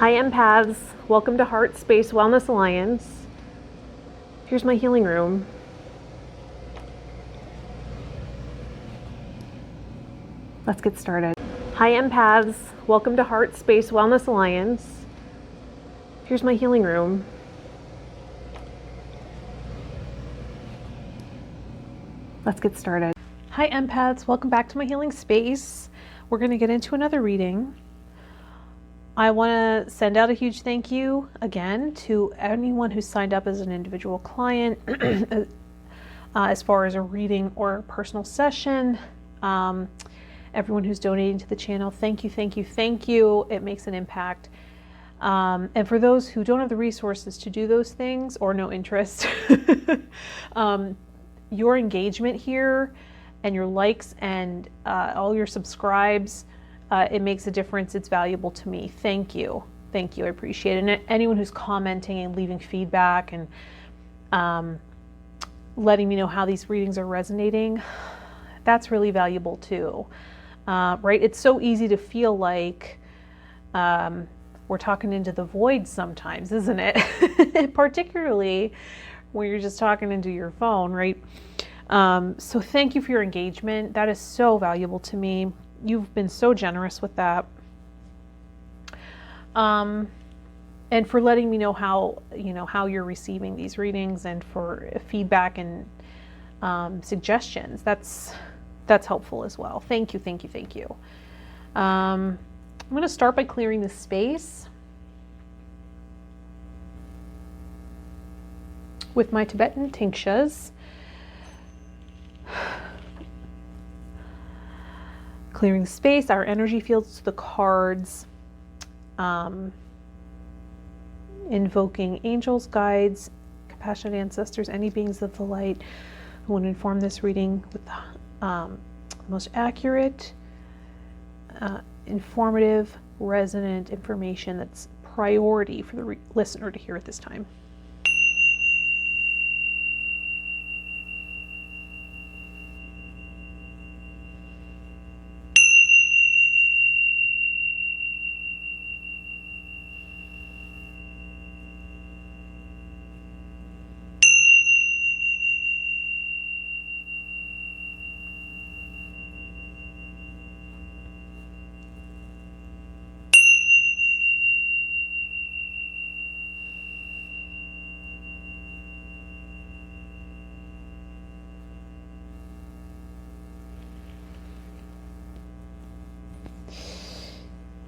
Hi empaths, welcome to Heart Space Wellness Alliance. Here's my healing room. Let's get started. Hi empaths, welcome to Heart Space Wellness Alliance. Here's my healing room. Let's get started. Hi empaths, welcome back to my healing space. We're going to get into another reading. I want to send out a huge thank you again to anyone who signed up as an individual client as far as a reading or a personal session. Everyone who's donating to the channel, thank you, thank you, thank you. It makes an impact. And for those who don't have the resources to do those things or no interest, your engagement here and your likes and all your subscribes, it makes a difference. It's valuable to me. Thank you. Thank you. I appreciate it. And anyone who's commenting and leaving feedback and letting me know how these readings are resonating, that's really valuable too. Right? It's so easy to feel like we're talking into the void sometimes, isn't it? Particularly when you're just talking into your phone, right? So thank you for your engagement. That is so valuable to me. You've been so generous with that. And for letting me know how you're receiving these readings and for feedback and suggestions. That's helpful as well. Thank you, thank you, thank you. I'm going to start by clearing the space with my Tibetan tinctures. Clearing the space, our energy fields, the cards, invoking angels, guides, compassionate ancestors, any beings of the light who want to inform this reading with the most accurate, informative, resonant information that's priority for the listener to hear at this time.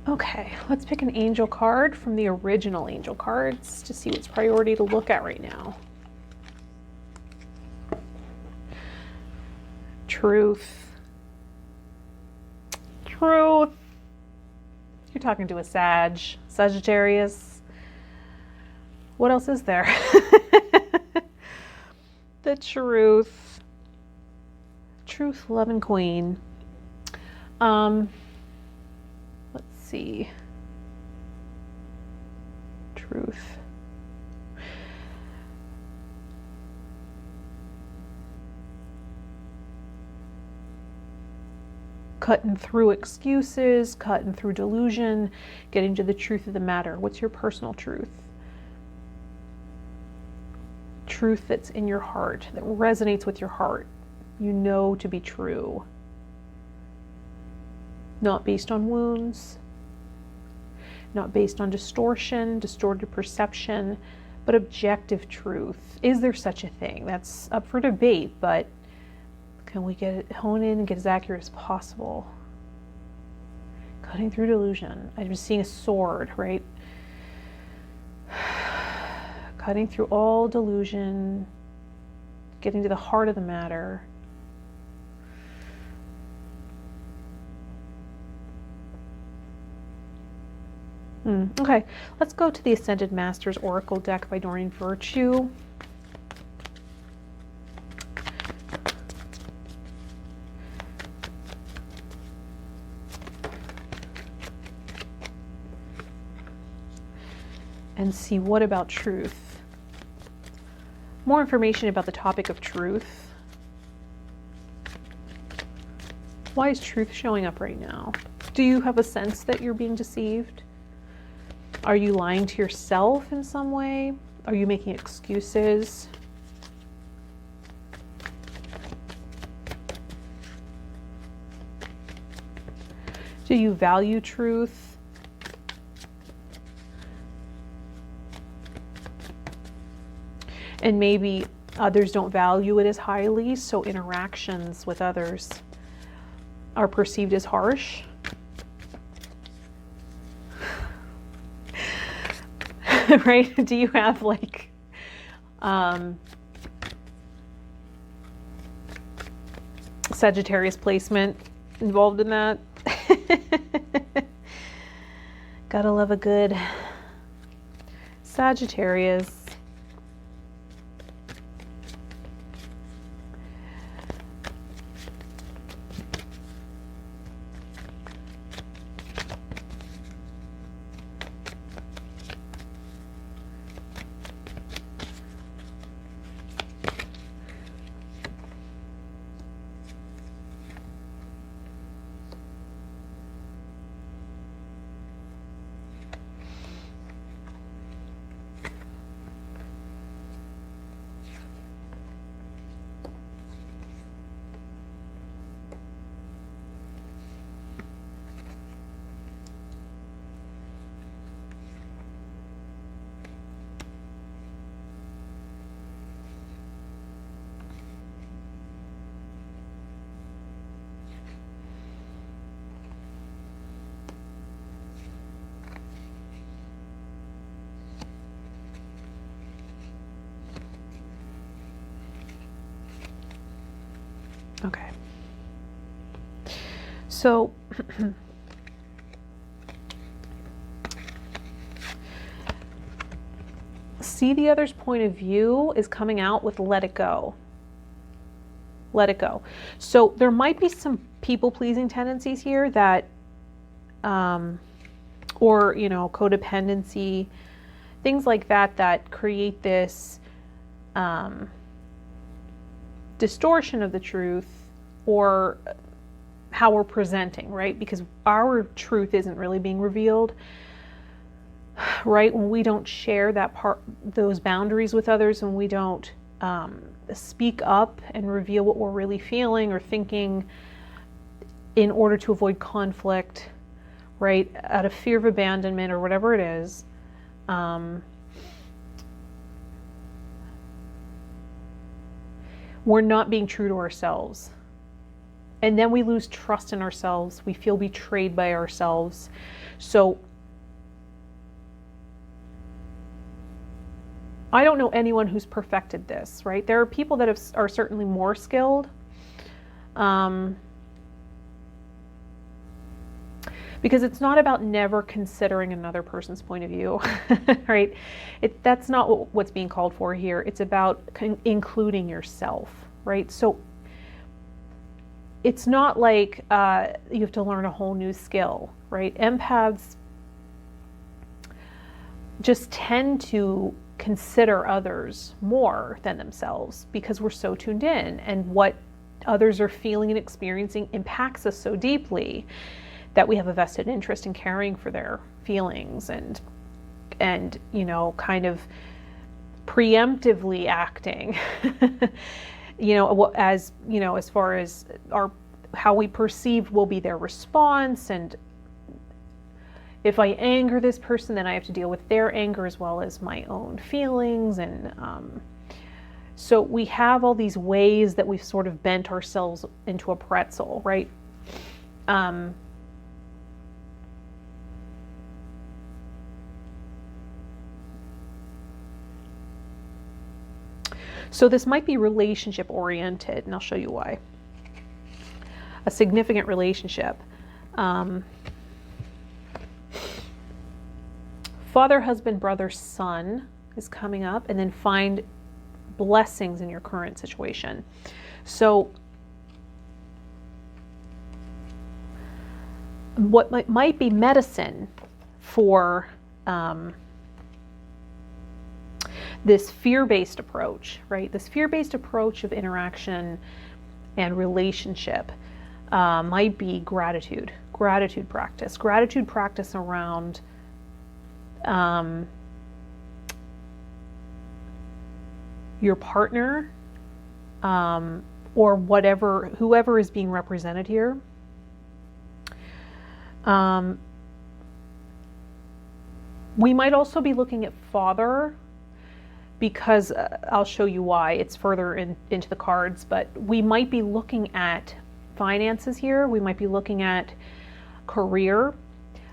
Okay, let's pick an angel card from the original angel cards to see what's priority to look at right now. Truth. Truth. You're talking to a Sagittarius. What else is there? The truth. Truth, love, and queen. Let's see. Truth. Cutting through excuses, cutting through delusion, getting to the truth of the matter. What's your personal truth? Truth that's in your heart, that resonates with your heart. You know to be true. Not based on wounds, not based on distortion, distorted perception, but objective truth. Is there such a thing? That's up for debate, but can we hone in and get as accurate as possible? Cutting through delusion. I'm just seeing a sword, right? Cutting through all delusion, getting to the heart of the matter. Okay, let's go to the Ascended Masters Oracle deck by Doreen Virtue. And see what about truth. More information about the topic of truth. Why is truth showing up right now? Do you have a sense that you're being deceived? Are you lying to yourself in some way? Are you making excuses? Do you value truth? And maybe others don't value it as highly, so interactions with others are perceived as harsh. Right? Do you have like Sagittarius placement involved in that? Gotta love a good Sagittarius. Okay. So see the other's point of view is coming out with let it go. Let it go. So there might be some people-pleasing tendencies here that, or, you know, codependency, things like that, that create this distortion of the truth or how we're presenting, right? Because our truth isn't really being revealed, right? When we don't share that part, those boundaries with others, when we don't speak up and reveal what we're really feeling or thinking in order to avoid conflict, right? Out of fear of abandonment or whatever it is, we're not being true to ourselves. And then we lose trust in ourselves. We feel betrayed by ourselves. So I don't know anyone who's perfected this, right? There are people that are certainly more skilled. Because it's not about never considering another person's point of view, right? That's not what's being called for here. It's about including yourself, right? So it's not like you have to learn a whole new skill, right? Empaths just tend to consider others more than themselves because we're so tuned in, and what others are feeling and experiencing impacts us so deeply that we have a vested interest in caring for their feelings and you know, kind of preemptively acting, you know, as you know, as far as how we perceive will be their response, and if I anger this person, then I have to deal with their anger as well as my own feelings. And so we have all these ways that we've sort of bent ourselves into a pretzel, right? So this might be relationship oriented, and I'll show you why. A significant relationship. Father, husband, brother, son is coming up, and then find blessings in your current situation. So what might be medicine for this fear-based approach, right? This fear-based approach of interaction and relationship might be gratitude practice around your partner, or whoever is being represented here. We might also be looking at father, because I'll show you why. It's further into the cards, but we might be looking at finances here. We might be looking at career,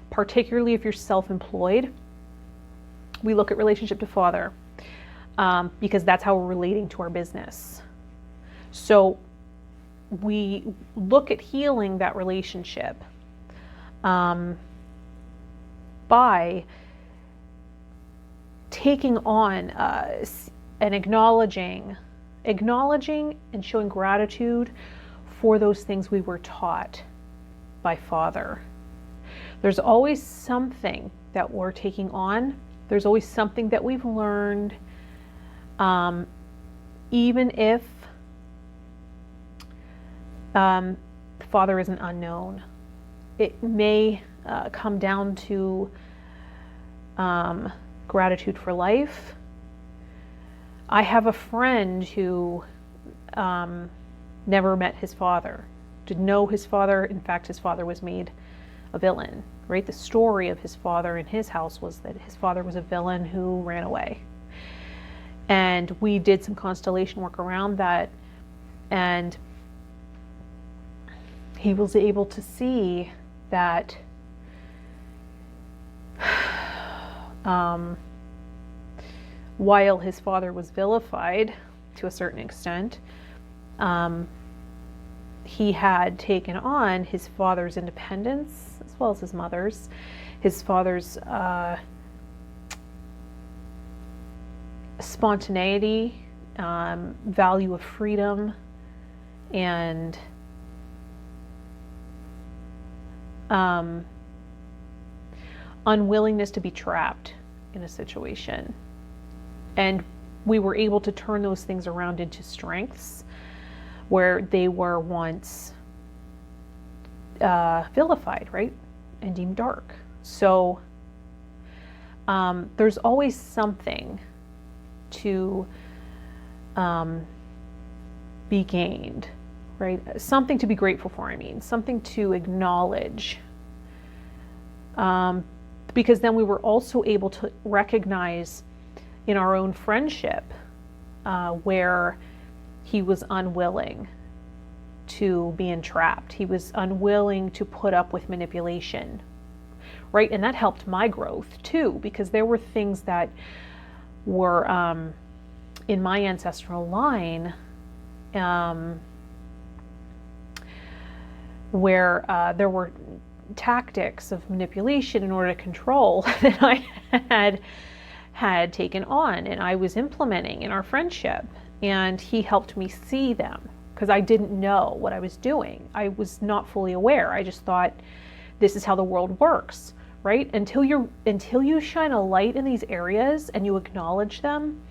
particularly if you're self-employed. We look at relationship to father, because that's how we're relating to our business. So we look at healing that relationship by taking on and acknowledging and showing gratitude for those things we were taught by Father. There's always something that we're taking on. There's always something that we've learned, even if Father is an unknown. It may come down to gratitude for life. I have a friend who never met his father, didn't know his father. In fact, his father was made a villain, right? The story of his father in his house was that his father was a villain who ran away. And we did some constellation work around that, and he was able to see that while his father was vilified to a certain extent, he had taken on his father's independence as well as his mother's. His father's spontaneity, value of freedom, and unwillingness to be trapped in a situation. And we were able to turn those things around into strengths where they were once vilified, right? And deemed dark. So there's always something to be gained, right? Something to be grateful for, I mean, something to acknowledge. Because then we were also able to recognize in our own friendship where he was unwilling to be entrapped. He was unwilling to put up with manipulation, right? And that helped my growth too, because there were things that were in my ancestral line where there were tactics of manipulation in order to control that I had taken on and I was implementing in our friendship. And he helped me see them because I didn't know what I was doing. I was not fully aware. I just thought this is how the world works, right? Until you shine a light in these areas and you acknowledge them,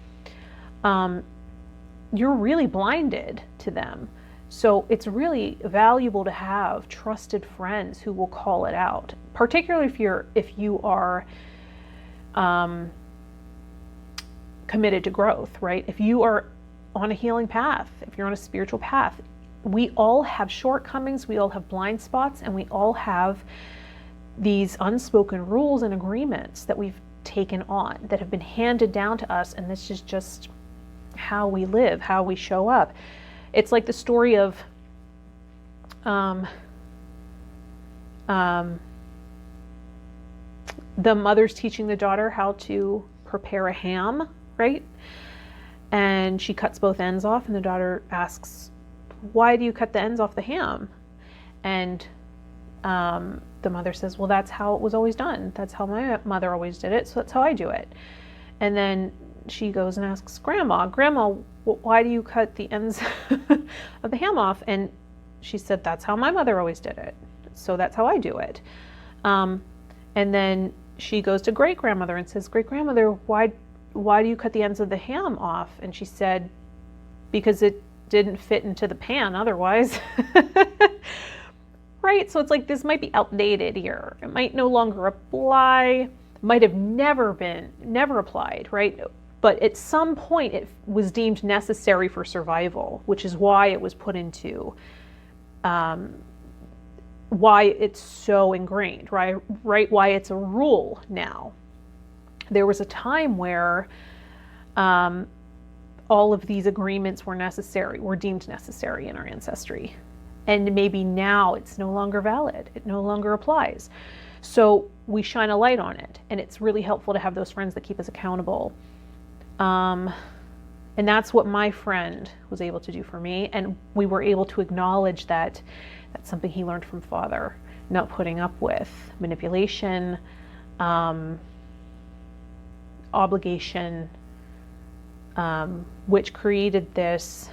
you're really blinded to them. So it's really valuable to have trusted friends who will call it out, particularly if you are committed to growth, right? If you are on a healing path, if you're on a spiritual path, we all have shortcomings, we all have blind spots, and we all have these unspoken rules and agreements that we've taken on, that have been handed down to us, and this is just how we live, how we show up. It's like the story of the mother's teaching the daughter how to prepare a ham, right? And she cuts both ends off, and the daughter asks, "Why do you cut the ends off the ham?" And the mother says, "Well, that's how it was always done. That's how my mother always did it, so that's how I do it." And then she goes and asks Grandma, "Why do you cut the ends of the ham off?" And she said, "That's how my mother always did it, so that's how I do it." And then she goes to great-grandmother and says, "Great-grandmother, why do you cut the ends of the ham off?" And she said, "Because it didn't fit into the pan otherwise." Right? So it's like this might be outdated here. It might no longer apply, might have never applied, right? But at some point it was deemed necessary for survival, which is why it was put into, why it's so ingrained, right? Why it's a rule now. There was a time where all of these agreements were deemed necessary in our ancestry. And maybe now it's no longer valid. It no longer applies. So we shine a light on it. And it's really helpful to have those friends that keep us accountable. And that's what my friend was able to do for me. And we were able to acknowledge that that's something he learned from father, not putting up with manipulation, obligation, which created this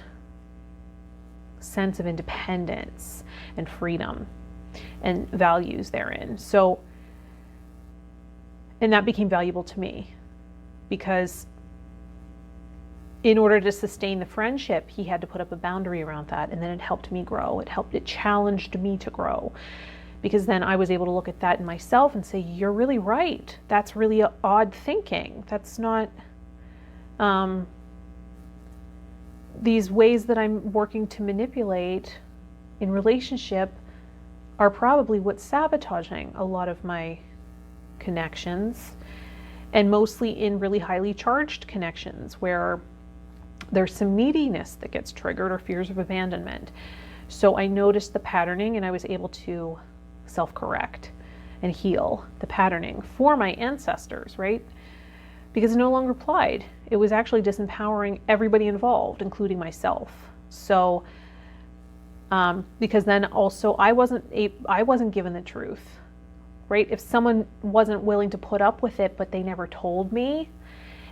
sense of independence and freedom and values therein. So, and that became valuable to me because in order to sustain the friendship, he had to put up a boundary around that. And then it helped me grow. It challenged me to grow, because then I was able to look at that in myself and say, you're really right. That's really odd thinking. That's not, these ways that I'm working to manipulate in relationship are probably what's sabotaging a lot of my connections, and mostly in really highly charged connections where there's some neediness that gets triggered or fears of abandonment. So I noticed the patterning and I was able to self-correct and heal the patterning for my ancestors, right? Because it no longer applied. It was actually disempowering everybody involved, including myself. So, because then also I wasn't given the truth, right? If someone wasn't willing to put up with it, but they never told me,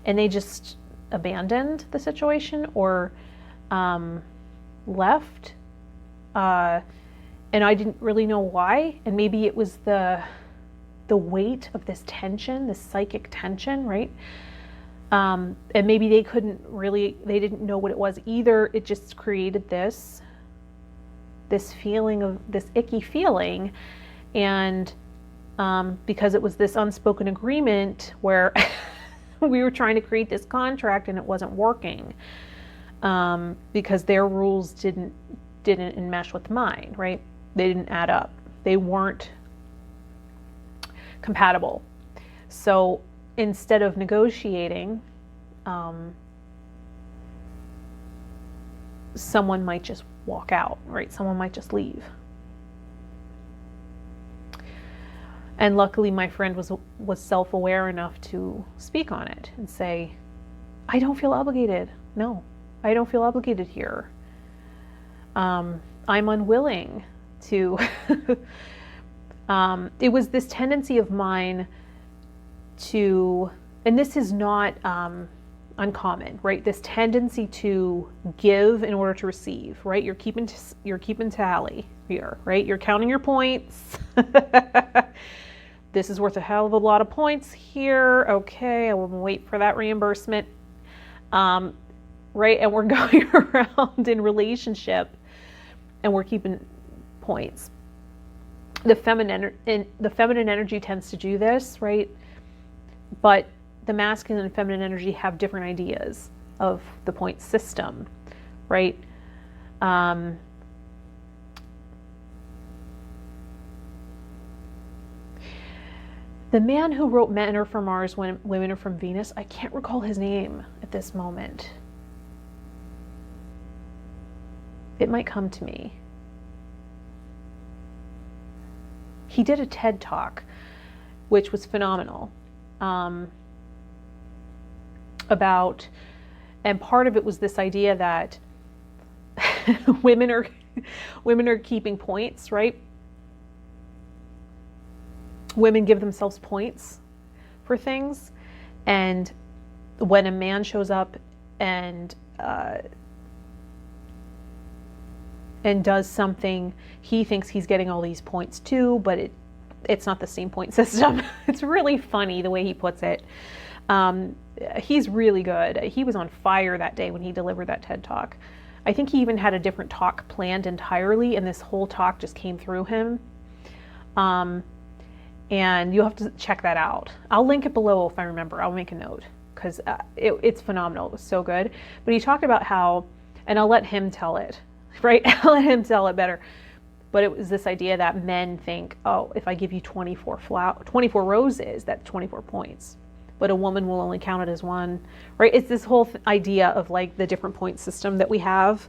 and they just abandoned the situation or left, and I didn't really know why, and maybe it was the weight of this tension, this psychic tension, right? And maybe they didn't know what it was either. It just created this feeling of this icky feeling. And because it was this unspoken agreement where we were trying to create this contract and it wasn't working, because their rules didn't enmesh with mine, right? They didn't add up. They weren't compatible. So instead of negotiating, someone might just walk out, right? Someone might just leave. And luckily my friend was self-aware enough to speak on it and say, I don't feel obligated. No, I don't feel obligated here. I'm unwilling to, it was this tendency of mine to, and this is not uncommon, right? This tendency to give in order to receive, right? You're keeping tally here, right? You're counting your points. This is worth a hell of a lot of points here. Okay, I will wait for that reimbursement. Right, and we're going around in relationship and we're keeping points. The feminine energy tends to do this, right? But the masculine and feminine energy have different ideas of the point system, right? The man who wrote Men Are From Mars, Women Are From Venus, I can't recall his name at this moment. It might come to me. He did a TED Talk, which was phenomenal, about, and part of it was this idea that women are keeping points, right? Women give themselves points for things, and when a man shows up and does something, he thinks he's getting all these points too, but it's not the same point system. It's really funny the way he puts it. He's really good. He was on fire that day when he delivered that TED Talk. I think he even had a different talk planned entirely, and this whole talk just came through him. And you'll have to check that out. I'll link it below if I remember. I'll make a note because it's phenomenal. It was so good. But he talked about how, and I'll let him tell it, right? I'll let him tell it better. But it was this idea that men think, oh, if I give you 24 roses, that's 24 points. But a woman will only count it as one, right? It's this whole idea of like the different point system that we have.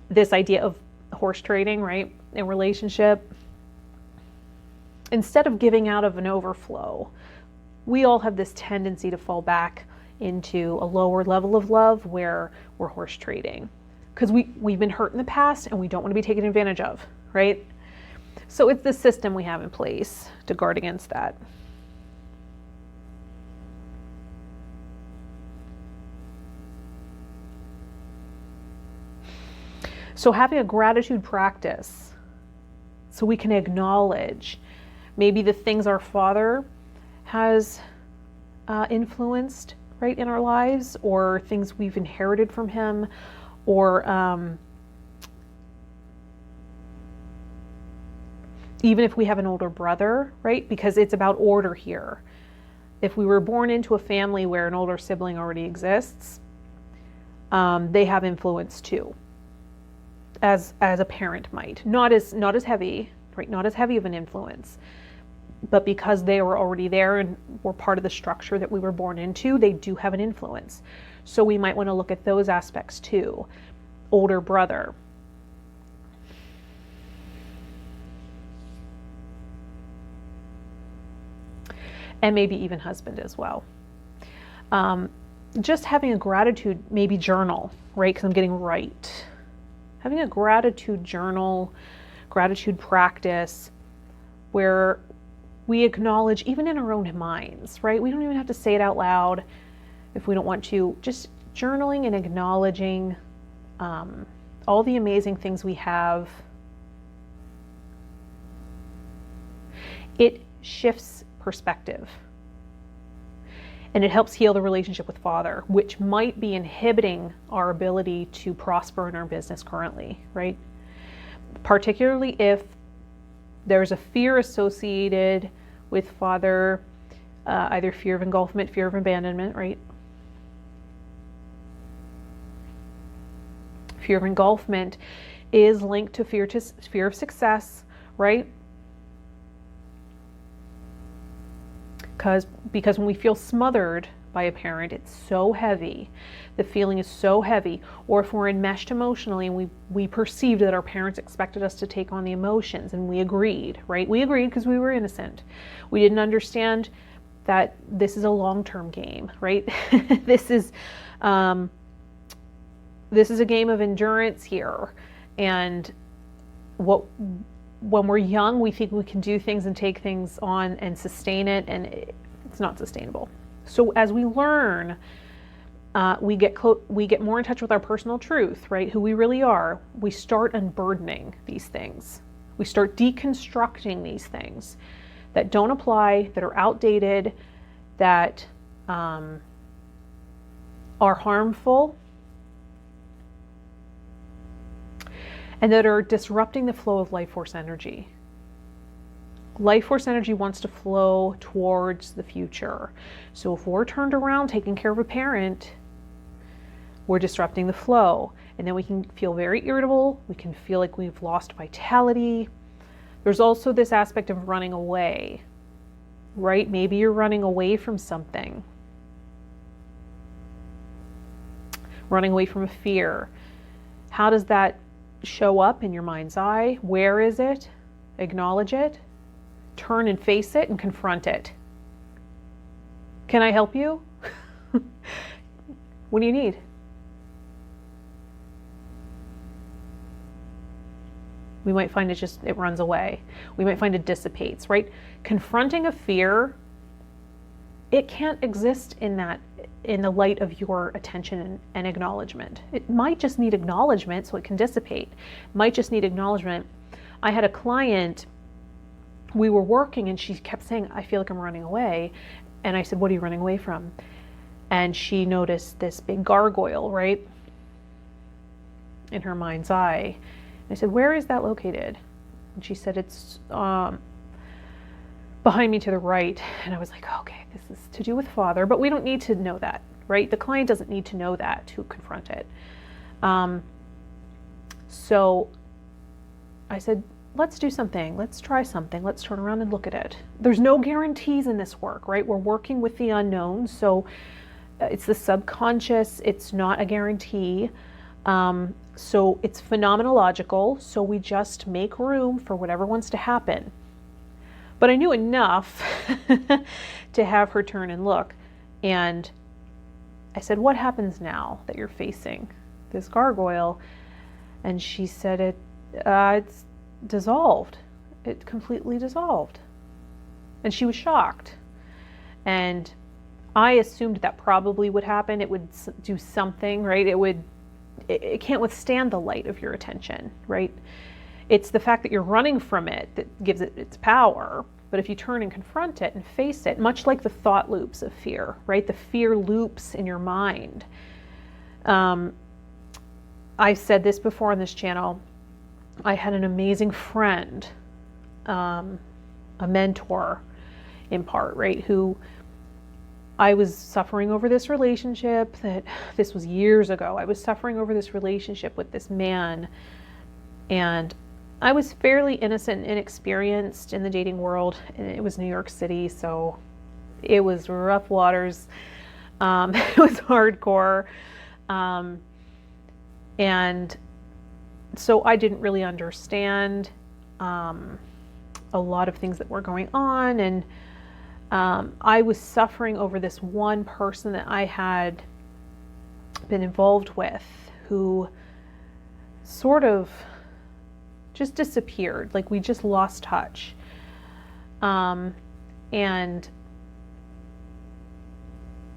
This idea of horse trading, right? In relationship. Instead of giving out of an overflow, we all have this tendency to fall back into a lower level of love where we're horse trading. Because we've been hurt in the past and we don't want to be taken advantage of, right? So it's the system we have in place to guard against that. So having a gratitude practice so we can acknowledge maybe the things our father has influenced, right, in our lives, or things we've inherited from him, or even if we have an older brother, right, because it's about order here. If we were born into a family where an older sibling already exists, they have influence too, as a parent might. Not as heavy, right? Not as heavy of an influence. But because they were already there and were part of the structure that we were born into, they do have an influence. So we might want to look at those aspects too. Older brother. And maybe even husband as well. Just having a gratitude, maybe journal, right? Because I'm getting right. Having a gratitude journal, gratitude practice, where we acknowledge, even in our own minds, right? We don't even have to say it out loud if we don't want to. Just journaling and acknowledging all the amazing things we have. It shifts perspective. And it helps heal the relationship with Father, which might be inhibiting our ability to prosper in our business currently, right? Particularly if there's a fear associated with Father, either fear of engulfment, fear of abandonment, right? Fear of engulfment is linked to fear of success, right? Because when we feel smothered by a parent, it's so heavy. The feeling is so heavy. Or if we're enmeshed emotionally and we perceived that our parents expected us to take on the emotions, and we agreed, right? We agreed because we were innocent. We didn't understand that this is a long-term game, right? This is a game of endurance here. And when we're young, we think we can do things and take things on and sustain it, and it's not sustainable. So as we learn, we get more in touch with our personal truth, right? Who we really are. We start unburdening these things. We start deconstructing these things that don't apply, that are outdated, that are harmful, and that are disrupting the flow of life force energy. Life force energy wants to flow towards the future. So if we're turned around taking care of a parent, we're disrupting the flow. And then we can feel very irritable. We can feel like we've lost vitality. There's also this aspect of running away, right? Maybe you're running away from something. Running away from a fear. How does that show up in your mind's eye? Where is it? Acknowledge it. Turn and face it and confront it. Can I help you? What do you need? We might find it runs away. We might find it dissipates, right? Confronting a fear, it can't exist in the light of your attention and acknowledgement. It might just need acknowledgement so it can dissipate. Might just need acknowledgement. I had a client, we were working and she kept saying, I feel like I'm running away. And I said, what are you running away from? And she noticed this big gargoyle, right? In her mind's eye. And I said, where is that located? And she said, it's behind me to the right. And I was like, okay, this is to do with father, but we don't need to know that, right? The client doesn't need to know that to confront it. So I said, let's do something. Let's try something. Let's turn around and look at it. There's no guarantees in this work, right? We're working with the unknown. So it's the subconscious. It's not a guarantee. So it's phenomenological. So we just make room for whatever wants to happen. But I knew enough to have her turn and look. And I said, what happens now that you're facing this gargoyle? And she said, it's dissolved. It completely dissolved. And she was shocked. And I assumed that probably would happen. It would do something, right? It can't withstand the light of your attention, right? It's the fact that you're running from it that gives it its power. But if you turn and confront it and face it, much like the thought loops of fear, right? The fear loops in your mind. I've said this before on this channel. I had an amazing friend, a mentor in part, right? Who I was suffering over this relationship this was years ago. I was suffering over this relationship with this man, and I was fairly innocent and inexperienced in the dating world, and it was New York City, so it was rough waters. It was hardcore. And so I didn't really understand a lot of things that were going on, and I was suffering over this one person that I had been involved with who sort of just disappeared. Like, we just lost touch. And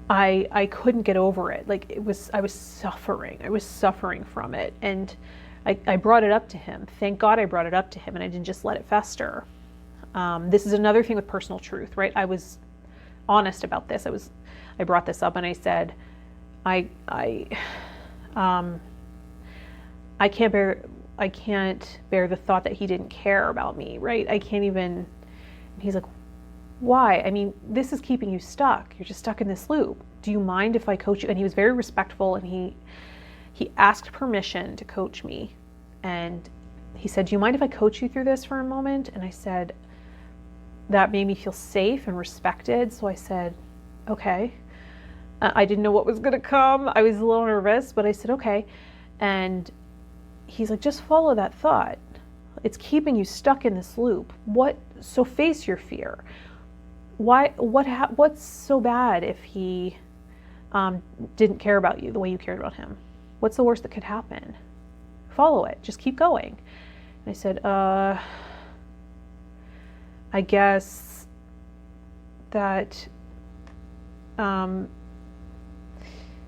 I couldn't get over it. Like, I was suffering from it. And I brought it up to him. Thank God I brought it up to him, and I didn't just let it fester. This is another thing with personal truth, right? I was honest about this. I brought this up and I said, I can't bear the thought that he didn't care about me, right? I can't even. And he's like, why? I mean, this is keeping you stuck. You're just stuck in this loop. Do you mind if I coach you? And he was very respectful, and he asked permission to coach me. And he said, do you mind if I coach you through this for a moment? And I said, that made me feel safe and respected. So I said, okay. I didn't know what was going to come. I was a little nervous, but I said, okay. And he's like, just follow that thought. It's keeping you stuck in this loop. So face your fear. What's so bad if he didn't care about you the way you cared about him? What's the worst that could happen? Follow it. Just keep going. And I said, I guess that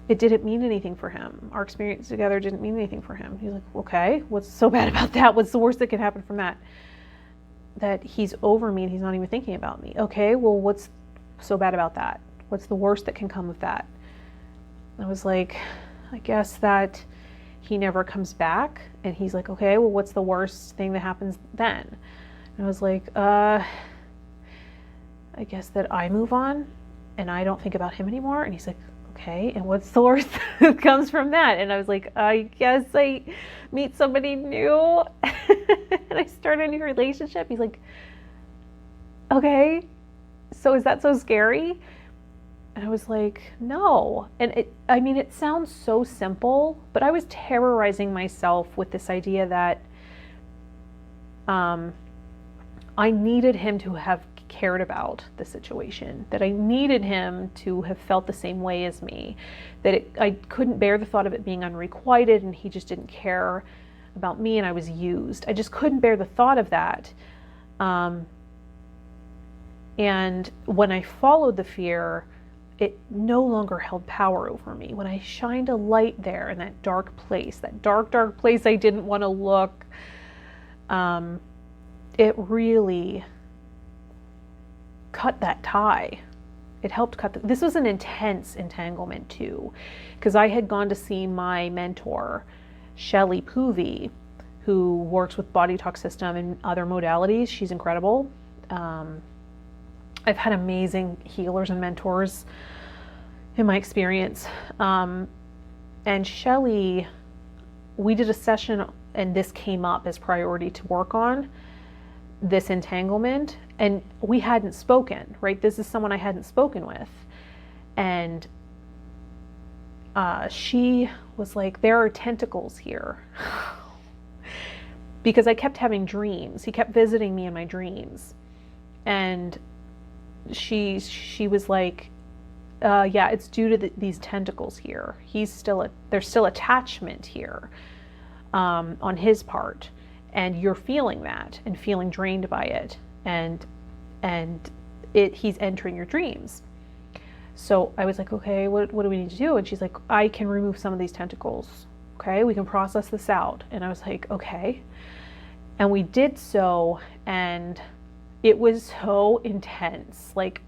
it didn't mean anything for him. Our experience together didn't mean anything for him. He's like, okay, what's so bad about that? What's the worst that could happen from that? That he's over me and he's not even thinking about me. Okay, well, what's so bad about that? What's the worst that can come of that? I was like, I guess that he never comes back. And he's like, okay, well, what's the worst thing that happens then? And I was like, I guess that I move on and I don't think about him anymore. And he's like, okay, and what's the worst that comes from that? And I was like, I guess I meet somebody new and I start a new relationship. He's like, okay, so is that so scary? And I was like, no. And it sounds so simple, but I was terrorizing myself with this idea that I needed him to have cared about the situation, that I needed him to have felt the same way as me, that I couldn't bear the thought of it being unrequited and he just didn't care about me and I was used. I just couldn't bear the thought of that. And when I followed the fear, it no longer held power over me. When I shined a light there in that dark place, that dark, dark place I didn't want to look, it really cut that tie. It helped cut this was an intense entanglement too, because I had gone to see my mentor, Shelley Poovey, who works with body talk system and other modalities. She's incredible. I've had amazing healers and mentors in my experience. And Shelley, we did a session and this came up as priority to work on, this entanglement, and we hadn't spoken, right? This is someone I hadn't spoken with. And she was like, there are tentacles here. Because I kept having dreams. He kept visiting me in my dreams. And she was like, yeah, it's due to these tentacles here. There's still attachment here on his part. And you're feeling that and feeling drained by it. And he's entering your dreams. So I was like, okay, what do we need to do? And she's like, I can remove some of these tentacles. Okay, we can process this out. And I was like, okay. And we did so, and it was so intense. Like,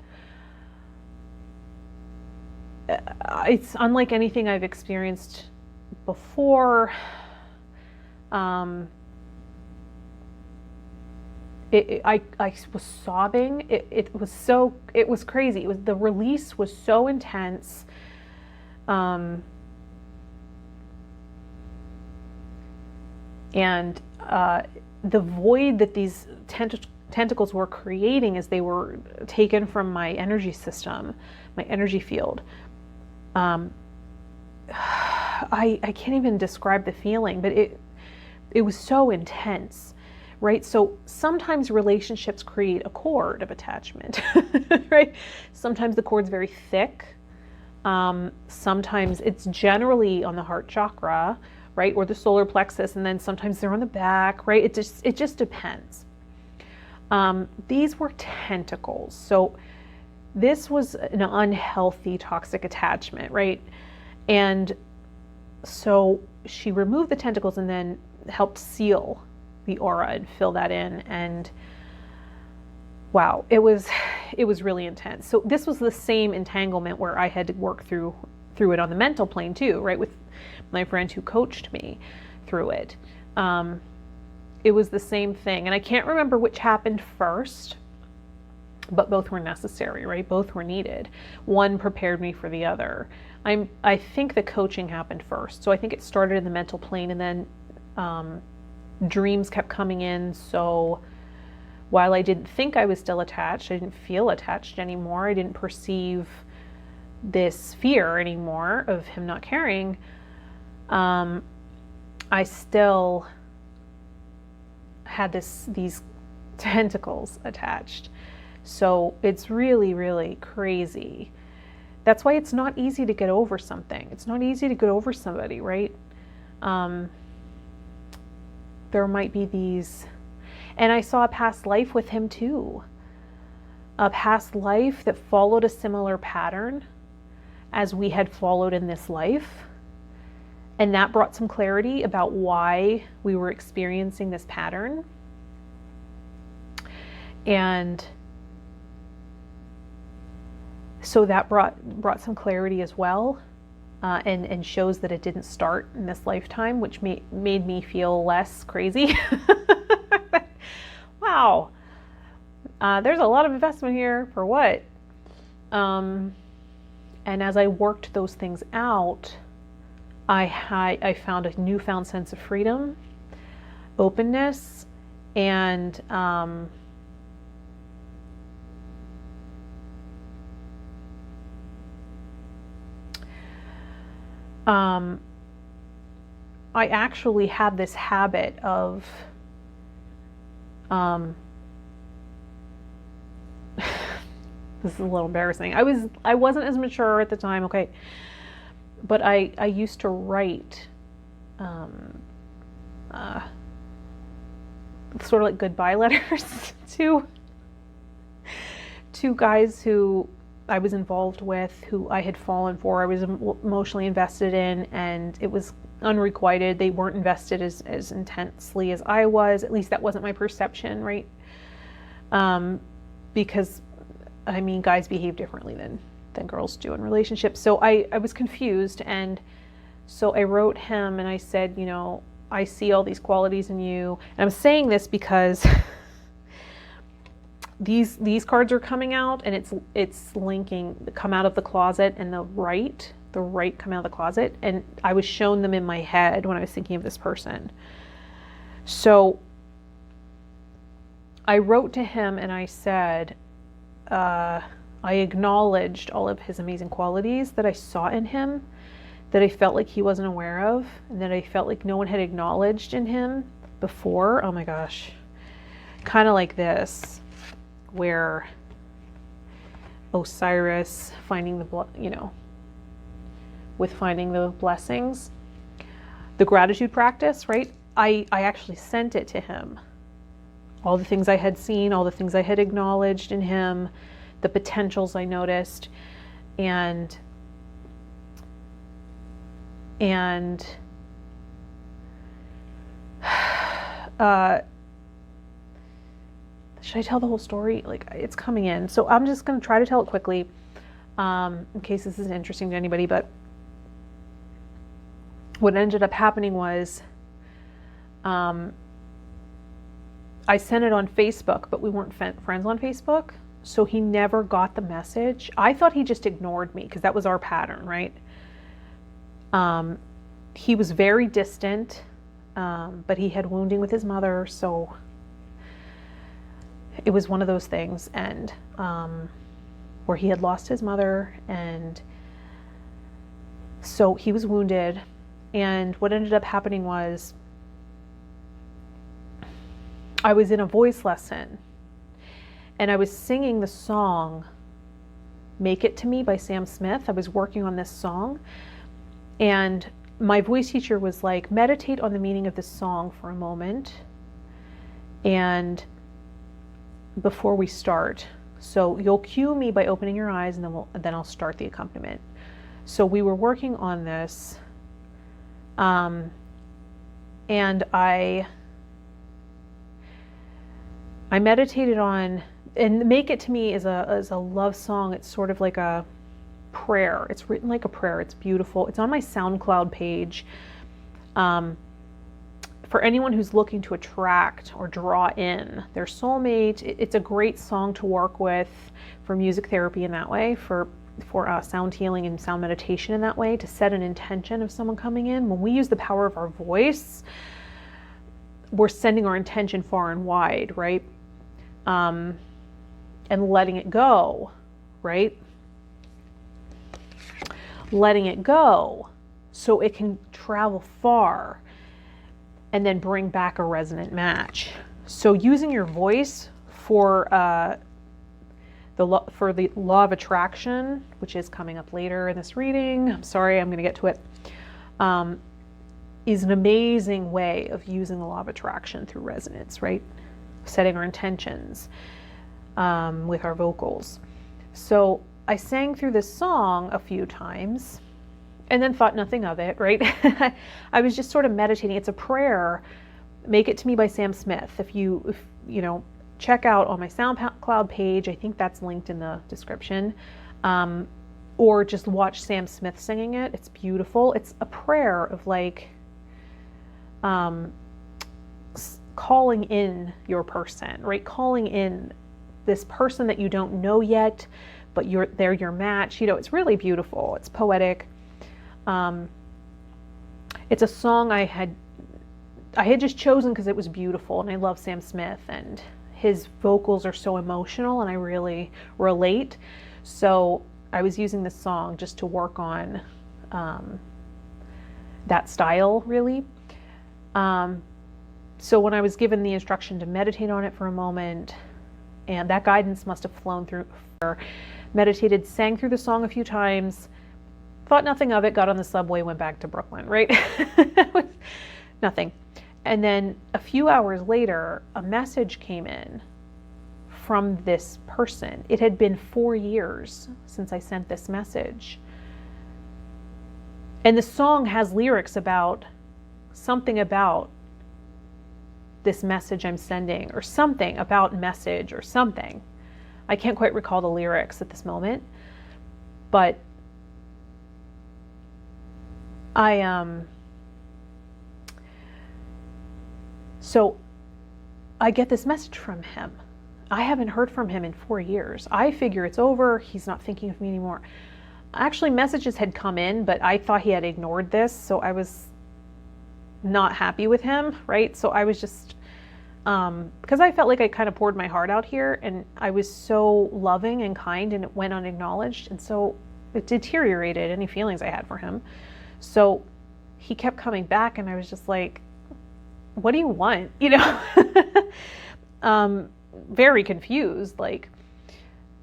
it's unlike anything I've experienced before. I was sobbing. It was crazy. The release was so intense. And the void that these tentacles were creating as they were taken from my energy system, my energy field. I can't even describe the feeling, but it was so intense, right? So sometimes relationships create a cord of attachment, right? Sometimes the cord's very thick. Sometimes it's generally on the heart chakra, right? Or the solar plexus, and then sometimes they're on the back, right? It just depends. These were tentacles. So this was an unhealthy, toxic attachment, right? And so she removed the tentacles and then helped seal the aura and fill that in. And wow, it was really intense. So this was the same entanglement where I had to work through it on the mental plane too, right? With my friend who coached me through it. It was the same thing. And I can't remember which happened first, but both were necessary, right? Both were needed. One prepared me for the other. I think the coaching happened first. So I think it started in the mental plane, and then dreams kept coming in. So while I didn't think I was still attached, I didn't feel attached anymore. I didn't perceive this fear anymore of him not caring. I still had these tentacles attached. So it's really, really crazy. That's why it's not easy to get over something. It's not easy to get over somebody, right? There might be these, and I saw a past life with him too. A past life that followed a similar pattern as we had followed in this life. And that brought some clarity about why we were experiencing this pattern. And so that brought some clarity as well, and shows that it didn't start in this lifetime, which made me feel less crazy. Wow, there's a lot of investment here for what? And as I worked those things out, I found a newfound sense of freedom, openness, and I actually had this habit of this is a little embarrassing. I wasn't as mature at the time, okay, but I used to write sort of like goodbye letters to guys who I was involved with, who I had fallen for, I was emotionally invested in, and it was unrequited. They weren't invested as intensely as I was. At least that wasn't my perception, right? Because, I mean, guys behave differently than girls do in relationships. So I was confused, and so I wrote him and I said, you know, I see all these qualities in you. And I'm saying this because these cards are coming out, and it's linking come out of the closet, and the right come out of the closet, and I was shown them in my head when I was thinking of this person. So I wrote to him and I said, I acknowledged all of his amazing qualities that I saw in him, that I felt like he wasn't aware of, and that I felt like no one had acknowledged in him before. Oh my gosh. Kind of like this, where Osiris finding with finding the blessings, the gratitude practice, right? I actually sent it to him. All the things I had seen, all the things I had acknowledged in him, the potentials I noticed, and should I tell the whole story? Like, it's coming in. So I'm just going to try to tell it quickly, in case this isn't interesting to anybody. But what ended up happening was, I sent it on Facebook, but we weren't friends on Facebook. So he never got the message. I thought he just ignored me because that was our pattern, right? He was very distant, but he had wounding with his mother. So it was one of those things, and where he had lost his mother, and so he was wounded. And what ended up happening was, I was in a voice lesson, and I was singing the song Make It To Me by Sam Smith. I was working on this song, and my voice teacher was like, meditate on the meaning of this song for a moment, and before we start. So you'll cue me by opening your eyes, and then I'll start the accompaniment. So we were working on this, and I meditated on, and Make It To Me is a love song. It's sort of like a prayer. It's written like a prayer. It's beautiful. It's on my SoundCloud page. For anyone who's looking to attract or draw in their soulmate, it's a great song to work with for music therapy in that way, for sound healing and sound meditation in that way, to set an intention of someone coming in. When we use the power of our voice, we're sending our intention far and wide, right? And letting it go, right? Letting it go so it can travel far and then bring back a resonant match. So using your voice for the law of attraction, which is coming up later in this reading, I'm sorry, I'm going to get to it, is an amazing way of using the law of attraction through resonance, right? Setting our intentions with our vocals. So I sang through this song a few times, and then thought nothing of it, right? I was just sort of meditating. It's a prayer, Make It To Me by Sam Smith. If you check out on my SoundCloud page, I think that's linked in the description, or just watch Sam Smith singing it. It's beautiful. It's a prayer of like calling in your person, right? Calling in this person that you don't know yet, but they're your match. It's really beautiful. It's poetic. It's a song I had just chosen because it was beautiful, and I love Sam Smith, and his vocals are so emotional, and I really relate. So I was using this song just to work on that style, really. So when I was given the instruction to meditate on it for a moment, and that guidance must have flown through, meditated, sang through the song a few times, thought nothing of it, got on the subway, went back to Brooklyn, right? Nothing. And then a few hours later, a message came in from this person. It had been 4 years since I sent this message. And the song has lyrics about something about this message I'm sending, or something about message, or something. I can't quite recall the lyrics at this moment, but so I get this message from him. I haven't heard from him in 4 years. I figure it's over. He's not thinking of me anymore. Actually, messages had come in, but I thought he had ignored this. So I was not happy with him, right? So I was just, because I felt like I kind of poured my heart out here, and I was so loving and kind, and it went unacknowledged. And so it deteriorated any feelings I had for him. So he kept coming back, and I was just like, what do you want? You know, very confused, like.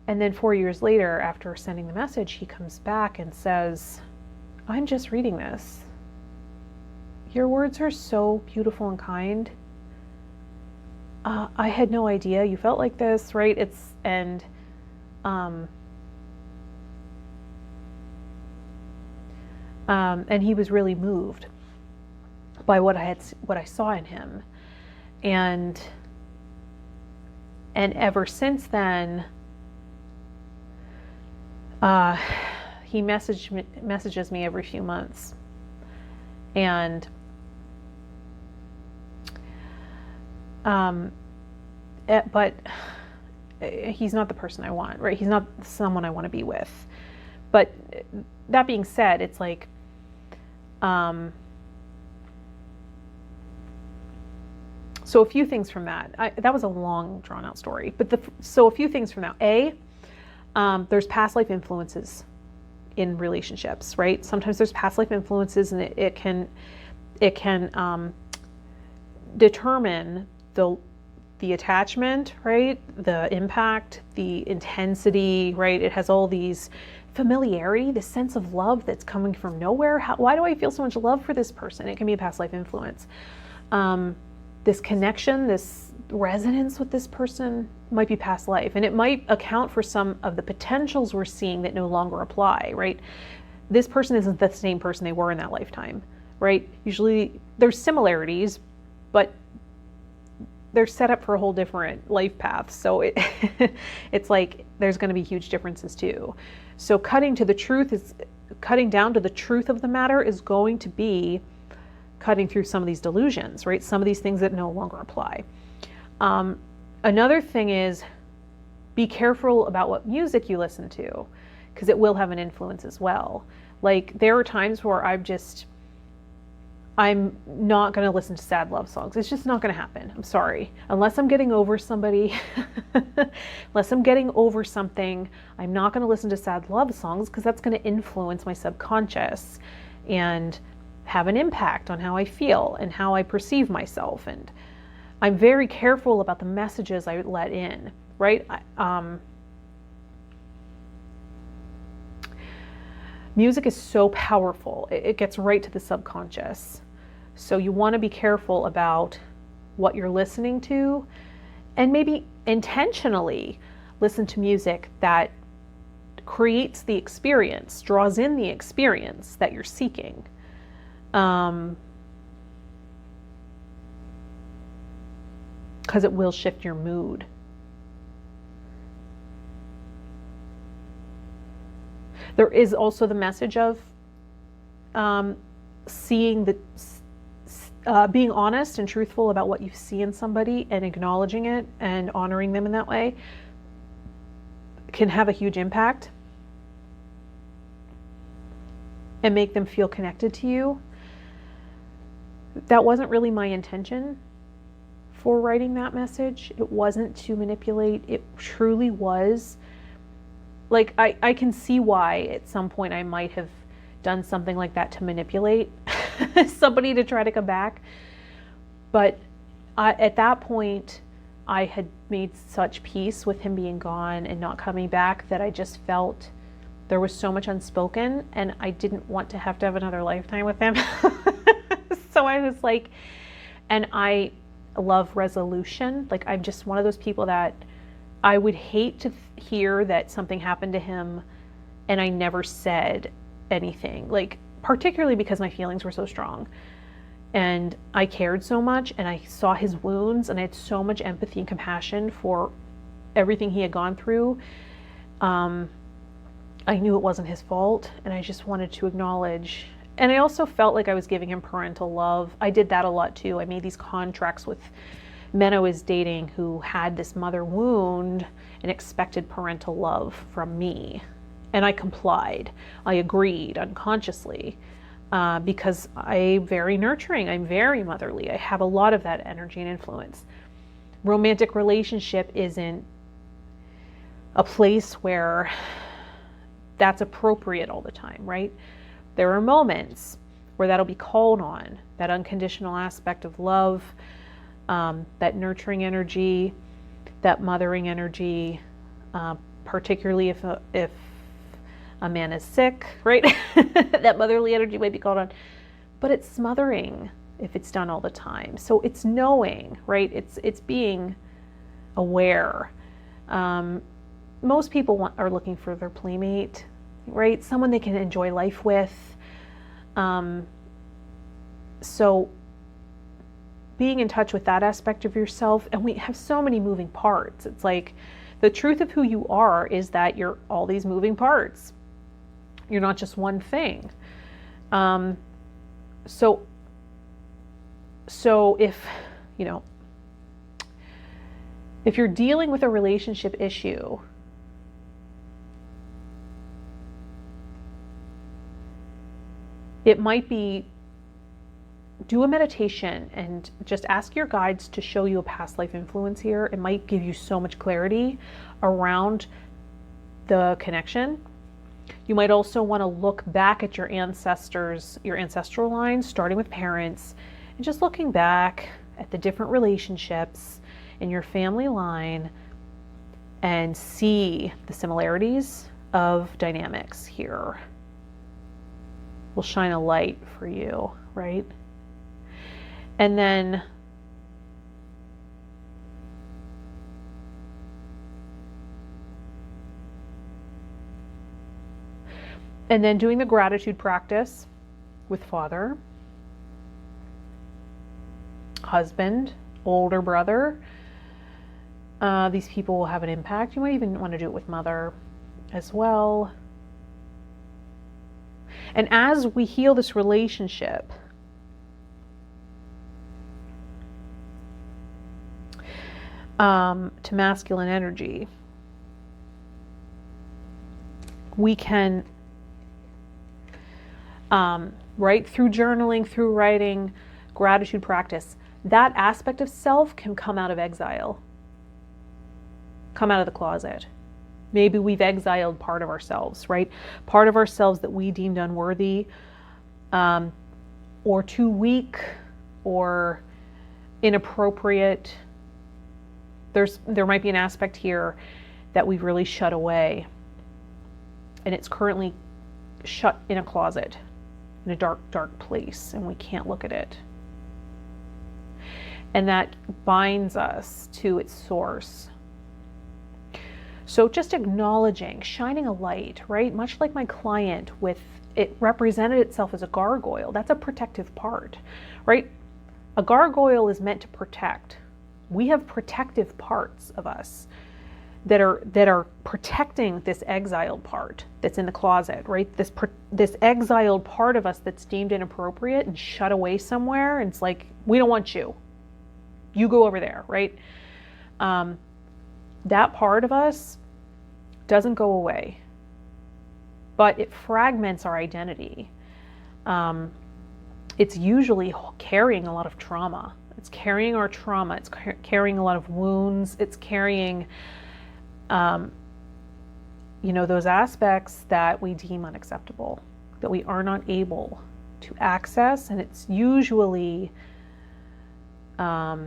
And then 4 years later, after sending the message, he comes back and says, I'm just reading this. Your words are so beautiful and kind. I had no idea you felt like this, right? And he was really moved by what I saw in him. And ever since then, he messages me every few months, and but he's not the person I want, right? He's not someone I want to be with. But that being said, it's like, so a few things from that. That was a long, drawn-out story. But so a few things from that. There's past life influences in relationships, right? Sometimes there's past life influences, and it can determine the attachment, right? The impact, the intensity, right? It has all these familiarity, this sense of love that's coming from nowhere. Why do I feel so much love for this person? It can be a past life influence. This connection, this resonance with this person might be past life, and it might account for some of the potentials we're seeing that no longer apply, right? This person isn't the same person they were in that lifetime, right? Usually there's similarities, but they're set up for a whole different life path. So it's like there's going to be huge differences too. So cutting down to the truth of the matter is going to be cutting through some of these delusions, right? Some of these things that no longer apply. Another thing is, be careful about what music you listen to, because it will have an influence as well. Like, there are times where I'm not going to listen to sad love songs. It's just not going to happen. I'm sorry. Unless I'm getting over somebody, unless I'm getting over something, I'm not going to listen to sad love songs, because that's going to influence my subconscious and have an impact on how I feel and how I perceive myself. And I'm very careful about the messages I let in, right? Music is so powerful. It gets right to the subconscious. So you want to be careful about what you're listening to, and maybe intentionally listen to music that creates the experience, draws in the experience that you're seeking. Because it will shift your mood. There is also the message of being honest and truthful about what you see in somebody, and acknowledging it and honoring them in that way can have a huge impact and make them feel connected to you. That wasn't really my intention for writing that message. It wasn't to manipulate. It truly was, like, I can see why at some point I might have done something like that to manipulate somebody to try to come back. But at that point, I had made such peace with him being gone and not coming back that I just felt there was so much unspoken, and I didn't want to have another lifetime with him. So I was like, and I love resolution. Like, I'm just one of those people that I would hate to hear that something happened to him and I never said anything, like, particularly because my feelings were so strong and I cared so much, and I saw his wounds, and I had so much empathy and compassion for everything he had gone through. I knew it wasn't his fault, and I just wanted to acknowledge. And I also felt like I was giving him parental love. I did that a lot too. I made these contracts with men I was dating who had this mother wound and expected parental love from me. And I complied. I agreed unconsciously because I'm very nurturing. I'm very motherly. I have a lot of that energy and influence. Romantic relationship isn't a place where that's appropriate all the time, right? There are moments where that'll be called on, that unconditional aspect of love, that nurturing energy, that mothering energy, particularly if a man is sick, right? That motherly energy might be called on, but it's smothering if it's done all the time. So it's knowing, right? It's being aware. Most people are looking for their playmate, right? Someone they can enjoy life with. So being in touch with that aspect of yourself, and we have so many moving parts. It's like the truth of who you are is that you're all these moving parts. You're not just one thing. So if, if you're dealing with a relationship issue, it might be do a meditation and just ask your guides to show you a past life influence here. It might give you so much clarity around the connection. You might also want to look back at your ancestors, your ancestral lines, starting with parents, and just looking back at the different relationships in your family line and see the similarities of dynamics here. Will shine a light for you, right? And then doing the gratitude practice with father, husband, older brother. These people will have an impact. You might even want to do it with mother as well. And as we heal this relationship, to masculine energy, we can, right, through journaling, through writing, gratitude practice, that aspect of self can come out of exile, come out of the closet. Maybe we've exiled part of ourselves, right? Part of ourselves that we deemed unworthy, or too weak, or inappropriate. There might be an aspect here that we've really shut away, and it's currently shut in a closet, in a dark, dark place, and we can't look at it. And that binds us to its source. So just acknowledging, shining a light, right? Much like my client with, it represented itself as a gargoyle. That's a protective part, right? A gargoyle is meant to protect. We have protective parts of us that are protecting this exiled part that's in the closet, right? This exiled part of us that's deemed inappropriate and shut away somewhere. And it's like, we don't want you. You go over there, right? That part of us doesn't go away, but it fragments our identity. It's usually carrying a lot of trauma. It's carrying our trauma. It's carrying a lot of wounds. It's carrying, those aspects that we deem unacceptable, that we are not able to access. And it's usually a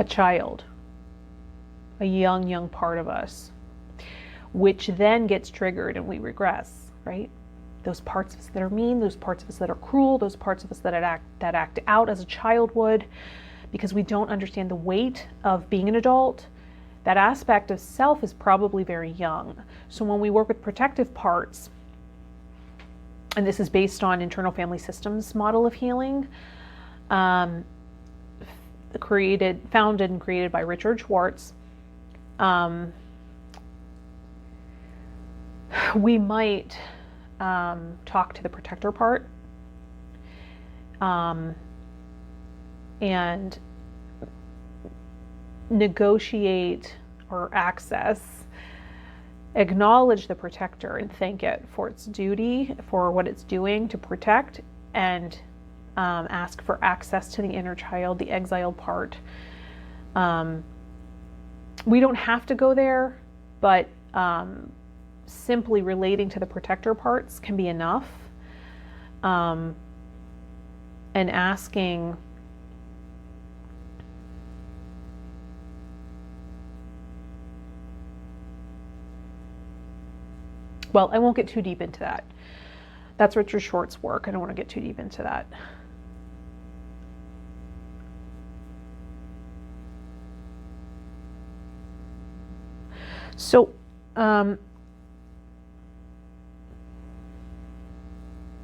child, a young part of us, which then gets triggered and we regress, right? Those parts of us that are mean, those parts of us that are cruel, those parts of us that act out as a child would, because we don't understand the weight of being an adult. That aspect of self is probably very young. So when we work with protective parts, and this is based on internal family systems model of healing, founded and created by Richard Schwartz, we might talk to the protector part and negotiate or access, acknowledge the protector and thank it for its duty, for what it's doing to protect, and ask for access to the inner child, the exiled part. We don't have to go there, but simply relating to the protector parts can be enough. And asking well, I won't get too deep into that. That's Richard Short's work. I don't want to get too deep into that. So, but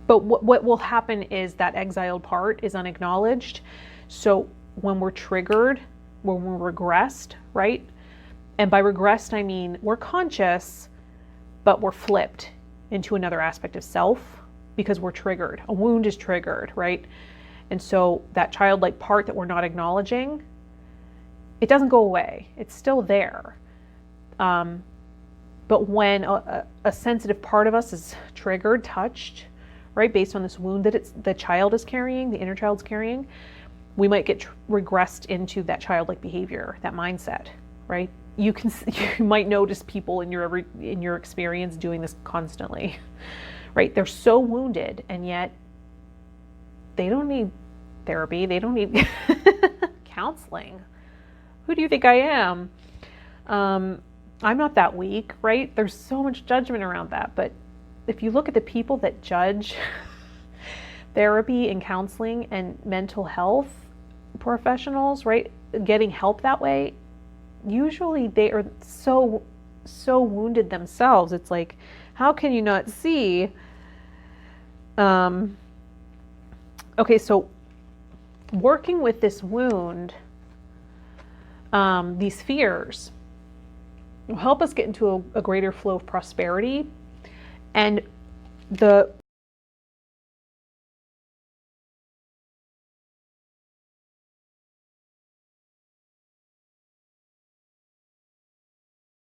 what will happen is that exiled part is unacknowledged. So when we're triggered, when we're regressed, right? And by regressed, I mean we're conscious, but we're flipped into another aspect of self because we're triggered. A wound is triggered, right? And so that childlike part that we're not acknowledging, it doesn't go away. It's still there. But when a sensitive part of us is triggered, touched, right, based on this wound that the child is carrying, the inner child's carrying, we might get regressed into that childlike behavior, that mindset, right? You might notice people in your experience doing this constantly, right? They're so wounded, and yet they don't need therapy. They don't need counseling. Who do you think I am? I'm not that weak, right? There's so much judgment around that. But if you look at the people that judge therapy and counseling and mental health professionals, right, getting help that way, usually they are so wounded themselves. It's like, how can you not see? Okay, so working with this wound, these fears, will help us get into a greater flow of prosperity. And the